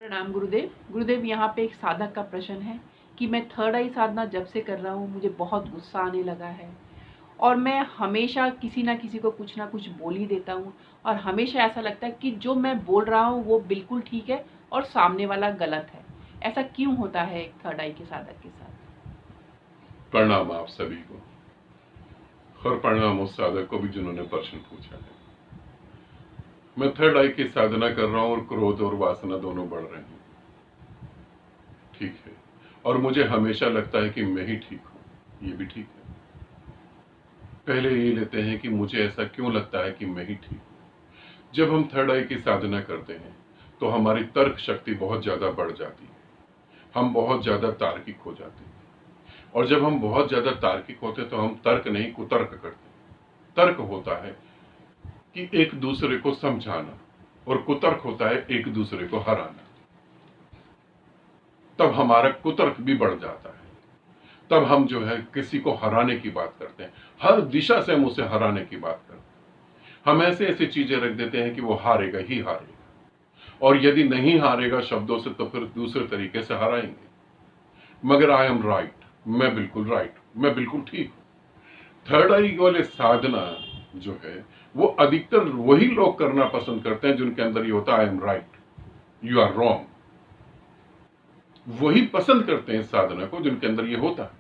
प्रणाम गुरुदेव। गुरुदेव, यहाँ पे एक साधक का प्रश्न है कि मैं थर्ड आई साधना जब से कर रहा हूँ मुझे बहुत गुस्सा आने लगा है और मैं हमेशा किसी ना किसी को कुछ ना कुछ बोल ही देता हूँ और हमेशा ऐसा लगता है कि जो मैं बोल रहा हूँ वो बिल्कुल ठीक है और सामने वाला गलत है। ऐसा क्यों होता है एक थर्ड आई के साधक के साथ? प्रणाम आप सभी को और प्रणाम उस साधक को भी जिन्होंने प्रश्न पूछा है। मैं थर्ड आई की साधना कर रहा हूं और क्रोध और वासना दोनों बढ़ रहे हैं। ठीक है। और मुझे हमेशा लगता है कि मैं ही ठीक हूं। ये भी ठीक है। पहले ये लेते हैं कि मुझे ऐसा क्यों लगता है कि मैं ही ठीक हूं। जब हम थर्ड आई की साधना करते हैं तो हमारी तर्क शक्ति बहुत ज्यादा बढ़ जाती है। हम बहुत ज्यादा तार्किक हो जाते हैं और जब हम बहुत ज्यादा तार्किक होते हैं तो हम तर्क नहीं कुतर्क करते हैं। तर्क होता है कि एक दूसरे को समझाना और कुतर्क होता है एक दूसरे को हराना। तब हमारा कुतर्क भी बढ़ जाता है। तब हम जो है किसी को हराने की बात करते हैं। हर दिशा से हम उसे हराने की बात करते हैं। हम ऐसे ऐसी चीजें रख देते हैं कि वो हारेगा ही हारेगा और यदि नहीं हारेगा शब्दों से तो फिर दूसरे तरीके से हराएंगे। मगर आई एम राइट, मैं बिल्कुल राइट, मैं बिल्कुल ठीक हूं। थर्ड आई वाले साधना जो है वो अधिकतर वही लोग करना पसंद करते हैं जिनके अंदर ये होता है I am right, you are wrong. वही पसंद करते हैं इस साधना को जिनके अंदर ये होता है।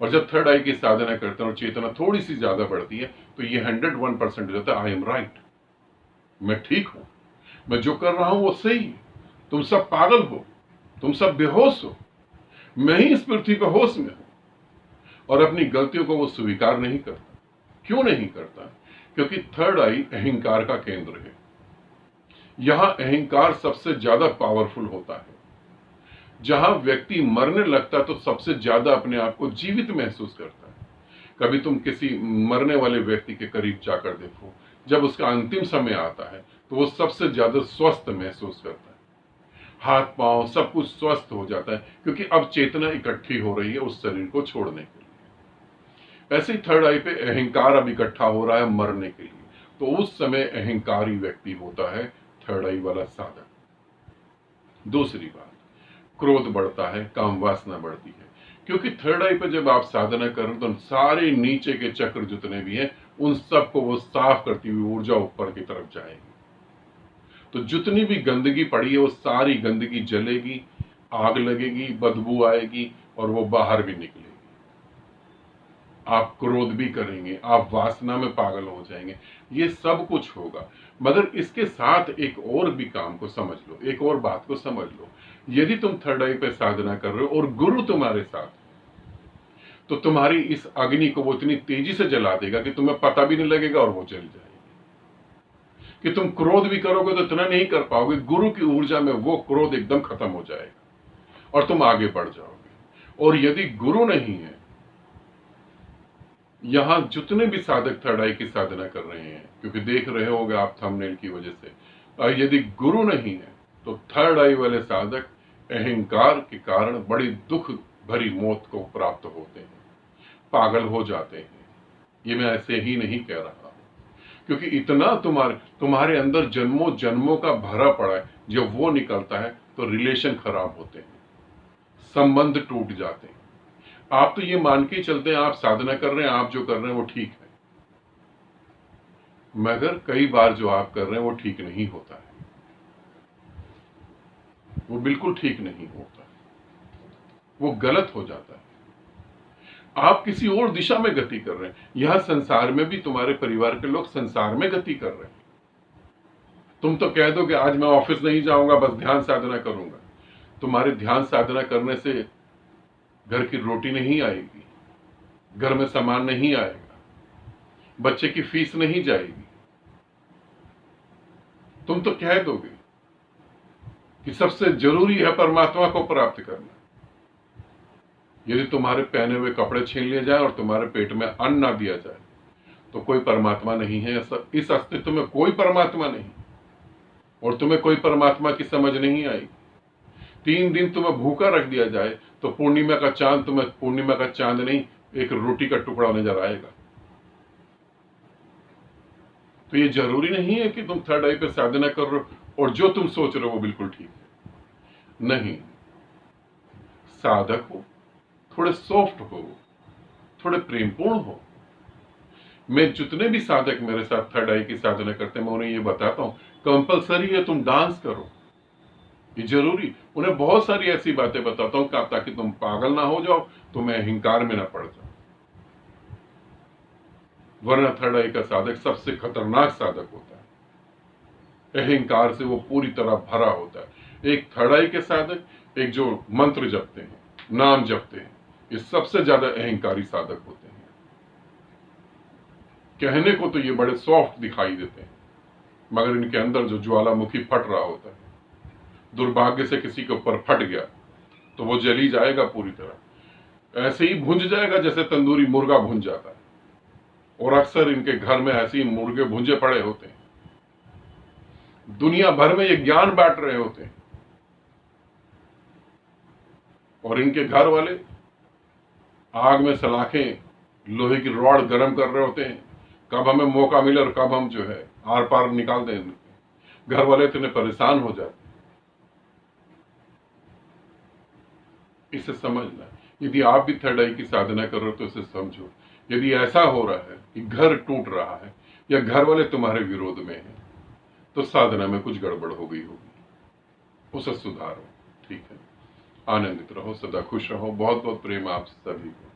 और जब थर्ड आई की साधना करते हैं और चेतना थोड़ी सी ज्यादा बढ़ती है तो ये 101% होता है आई एम राइट, मैं ठीक हूं, मैं जो कर रहा हूं वो सही है। तुम सब पागल हो, तुम सब बेहोश हो, मैं ही इस पृथ्वी पर होश में हूं। और अपनी गलतियों को वो स्वीकार नहीं करता। क्यों नहीं करता? क्योंकि थर्ड आई अहंकार का केंद्र है। यहां अहंकार सबसे ज्यादा पावरफुल होता है। जहां व्यक्ति मरने लगता है तो सबसे ज्यादा अपने आप को जीवित महसूस करता है। कभी तुम किसी मरने वाले व्यक्ति के करीब जाकर देखो, जब उसका अंतिम समय आता है तो वो सबसे ज्यादा स्वस्थ महसूस करता है। हाथ पांव सब कुछ स्वस्थ हो जाता है क्योंकि अब चेतना इकट्ठी हो रही है उस शरीर को छोड़ने के लिए। ऐसे ही थर्ड आई पे अहंकार अब इकट्ठा हो रहा है मरने के लिए, तो उस समय अहंकारी व्यक्ति होता है थर्ड आई वाला साधक। दूसरी बात, क्रोध बढ़ता है, काम वासना बढ़ती है। क्योंकि थर्ड आई पर जब आप साधना करें तो सारे नीचे के चक्र जितने भी हैं उन सबको वो साफ करती हुई ऊर्जा ऊपर की तरफ जाएगी। तो जितनी भी गंदगी पड़ी है वो सारी गंदगी जलेगी, आग लगेगी, बदबू आएगी और वो बाहर भी निकलेगी। आप क्रोध भी करेंगे, आप वासना में पागल हो जाएंगे, ये सब कुछ होगा। मगर इसके साथ एक और भी काम को समझ लो, एक और बात को समझ लो। यदि तुम थर्ड आई पे साधना कर रहे हो और गुरु तुम्हारे साथ, तो तुम्हारी इस अग्नि को वो इतनी तेजी से जला देगा कि तुम्हें पता भी नहीं लगेगा और वो जल जाएगी। कि तुम क्रोध भी करोगे तो इतना नहीं कर पाओगे, गुरु की ऊर्जा में वो क्रोध एकदम खत्म हो जाएगा और तुम आगे बढ़ जाओगे। और यदि गुरु नहीं है, यहां जितने भी साधक थर्ड आई की साधना कर रहे हैं, क्योंकि देख रहे होगे आप थंबनेल की वजह से, यदि गुरु नहीं है तो थर्ड आई वाले साधक अहंकार के कारण बड़ी दुख भरी मौत को प्राप्त होते हैं, पागल हो जाते हैं। ये मैं ऐसे ही नहीं कह रहा हूं, क्योंकि इतना तुम्हारे अंदर जन्मों जन्मों का भरा पड़ा है। जब वो निकलता है तो रिलेशन खराब होते हैं, संबंध टूट जाते हैं। आप तो ये मान के चलते हैं आप साधना कर रहे हैं, आप जो कर रहे हैं वो ठीक है, मगर कई बार जो आप कर रहे हैं वो ठीक नहीं होता है, वो बिल्कुल ठीक नहीं होता, वो गलत हो जाता है। आप किसी और दिशा में गति कर रहे हैं। यहां संसार में भी तुम्हारे परिवार के लोग संसार में गति कर रहे हैं। तुम तो कह दो कि आज मैं ऑफिस नहीं जाऊंगा, बस ध्यान साधना करूंगा। तुम्हारे ध्यान साधना करने से घर की रोटी नहीं आएगी, घर में सामान नहीं आएगा, बच्चे की फीस नहीं जाएगी। तुम तो कह दोगे कि सबसे जरूरी है परमात्मा को प्राप्त करना। यदि तुम्हारे पहने हुए कपड़े छीन लिए जाए और तुम्हारे पेट में अन्न ना दिया जाए तो कोई परमात्मा नहीं है। इस अस्तित्व में कोई परमात्मा नहीं और तुम्हें कोई परमात्मा की समझ नहीं आएगी। 3 दिन तुम्हें भूखा रख दिया जाए तो पूर्णिमा का चांद तुम्हें पूर्णिमा का चांद नहीं, एक रोटी का टुकड़ा नजर आएगा। तो ये जरूरी नहीं है कि तुम थर्ड आई पे साधना कर रहे हो और जो तुम सोच रहे हो वो बिल्कुल ठीक है। नहीं, साधक हो, थोड़े सॉफ्ट हो, थोड़े प्रेमपूर्ण हो। मैं जितने भी साधक मेरे साथ थर्ड आई की साधना करते हैं, मैं उन्हें ये बताता हूं कंपलसरी है तुम डांस करो, ये जरूरी। उन्हें बहुत सारी ऐसी बातें बताता हूं ताकि तुम पागल ना हो जाओ, तुम्हें अहंकार में ना पड़ जाओ। वरना थर्ड आई का साधक सबसे खतरनाक साधक होता है, अहंकार से वो पूरी तरह भरा होता है। एक थर्ड आई के साधक, एक जो मंत्र जपते हैं, नाम जपते हैं, ये सबसे ज्यादा अहंकारी साधक होते हैं। कहने को तो ये बड़े सॉफ्ट दिखाई देते हैं, मगर इनके अंदर जो ज्वालामुखी फट रहा होता है, दुर्भाग्य से किसी के ऊपर फट गया तो वो जली जाएगा पूरी तरह, ऐसे ही भुंज जाएगा जैसे तंदूरी मुर्गा भुंज जाता है। और अक्सर इनके घर में ऐसे ही मुर्गे भुंजे पड़े होते हैं, दुनिया भर में ये ज्ञान बांट रहे होते हैं, और इनके घर वाले आग में सलाखें, लोहे की रॉड गर्म कर रहे होते हैं, कब हमें मौका मिले और कब हम जो है आर पार निकाल दें। घर वाले इतने परेशान हो जाते। इसे समझना, यदि आप भी थर्ड आई की साधना कर रहे हो तो इसे समझो। यदि ऐसा हो रहा है कि घर टूट रहा है या घर वाले तुम्हारे विरोध में हैं, तो साधना में कुछ गड़बड़ हो गई होगी, उसे सुधारो। ठीक है, आनंदित रहो, सदा खुश रहो। बहुत बहुत प्रेम आप सभी को।